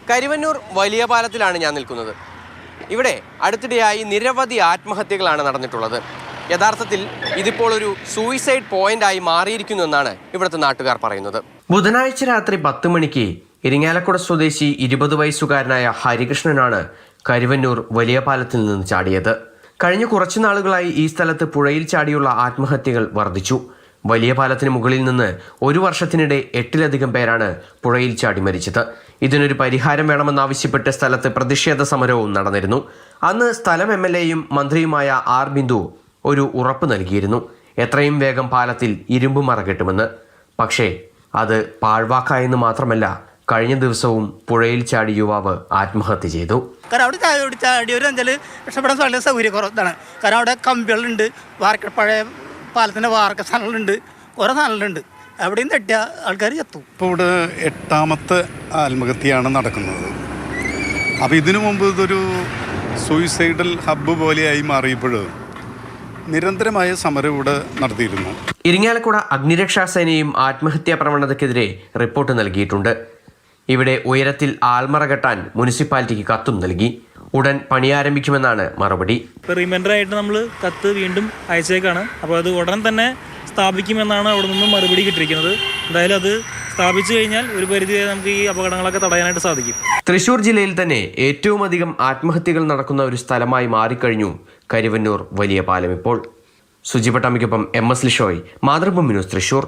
കരുവന്നൂർ വലിയ പാലത്തിലാണ് ഞാൻ നിൽക്കുന്നത്. ഇവിടെ അടുത്തിടെയായി നിരവധി ആത്മഹത്യകളാണ് നടന്നിട്ടുള്ളത്. യഥാർത്ഥത്തിൽ ഇതിപ്പോൾ ഒരു സൂയിസൈഡ് പോയിന്റായി മാറിയിരിക്കുന്നു എന്നാണ് ഇവിടുത്തെ നാട്ടുകാർ പറയുന്നത്. ബുധനാഴ്ച രാത്രി 10 മണിക്ക് ഇരിങ്ങാലക്കുട സ്വദേശി 20 വയസ്സുകാരനായ ഹരികൃഷ്ണനാണ് കരുവന്നൂർ വലിയ പാലത്തിൽ നിന്ന് ചാടിയത്. കഴിഞ്ഞ കുറച്ചു നാളുകളായി ഈ സ്ഥലത്ത് പുഴയിൽ ചാടിയുള്ള ആത്മഹത്യകൾ വർദ്ധിച്ചു. വലിയ പാലത്തിന് മുകളിൽ നിന്ന് 1 വർഷത്തിനിടെ 8-ലധികം പേരാണ് പുഴയിൽ ചാടി മരിച്ചത്. ഇതിനൊരു പരിഹാരം വേണമെന്നാവശ്യപ്പെട്ട് സ്ഥലത്ത് പ്രതിഷേധ സമരവും നടന്നിരുന്നു. അന്ന് സ്ഥലം MLAയും മന്ത്രിയുമായ ആർ ബിന്ദു ഒരു ഉറപ്പ് നൽകിയിരുന്നു, എത്രയും വേഗം പാലത്തിൽ ഇരുമ്പ് മറ കെട്ടുമെന്ന്. പക്ഷേ അത് പാഴ്വാക്കായെന്ന് മാത്രമല്ല, കഴിഞ്ഞ ദിവസവും പുഴയിൽ ചാടി യുവാവ് ആത്മഹത്യ ചെയ്തു. കാരണം അവിടെ ചാടി ഒരു അഞ്ചല് രക്ഷപ്പെടാൻ വളരെ സൗകര്യക്കുറവാണ്. കാരണം അവിടെ കമ്പികളുണ്ട്, പഴയ പാലത്തിൻ്റെ വാർക്ക സ്ഥലങ്ങളുണ്ട്, കുറേ സ്ഥലങ്ങളുണ്ട്. എവിടെയും തട്ടിയ ആൾക്കാർ ചത്തു. ഇപ്പോൾ ഇവിടെ 8ാമത്തെ ആത്മഹത്യയാണ് നടക്കുന്നത്. അപ്പോൾ ഇതിനു മുമ്പ് ഇതൊരു സൂയിസൈഡൽ ഹബ്ബ് പോലെയായി മാറിയപ്പോൾ നിരന്തരമായ സമരം ഇവിടെ നടത്തിയിരുന്നു. ഇരിങ്ങാലക്കുട അഗ്നിരക്ഷാസേനയും ആത്മഹത്യാ പ്രവണതയ്ക്കെതിരെ റിപ്പോർട്ട് നൽകിയിട്ടുണ്ട്. ഇവിടെ ഉയരത്തിൽ ആൾമറ കെട്ടാൻ മുനിസിപ്പാലിറ്റിക്ക് കത്തും നൽകി. ഉടൻ പണി ആരംഭിക്കുമെന്നാണ് മറുപടി. റിമൈൻഡറായിട്ട് നമ്മൾ കത്ത് വീണ്ടും അയച്ചേക്കാണ്. അപ്പോൾ അത് ഉടൻ തന്നെ സ്ഥാപിക്കുമെന്നാണ് അവിടെ നിന്നും മറുപടി കിട്ടിയിരിക്കുന്നത്. എന്തായാലും അത് സ്ഥാപിച്ചു കഴിഞ്ഞാൽ ഒരു പരിധിവരെ നമുക്ക് ഈ അപകടങ്ങളൊക്കെ തടയാനായിട്ട് സാധിക്കും. തൃശൂർ ജില്ലയിൽ തന്നെ ഏറ്റവും അധികം ആത്മഹത്യകൾ നടക്കുന്ന ഒരു സ്ഥലമായി മാറിക്കഴിഞ്ഞു കരുവന്നൂർ വലിയ പാലം ഇപ്പോൾ. സുജിപട്ടമിക്കൊപ്പം MS ലിഷോയ്, മാതൃഭൂമി ന്യൂസ്, തൃശൂർ.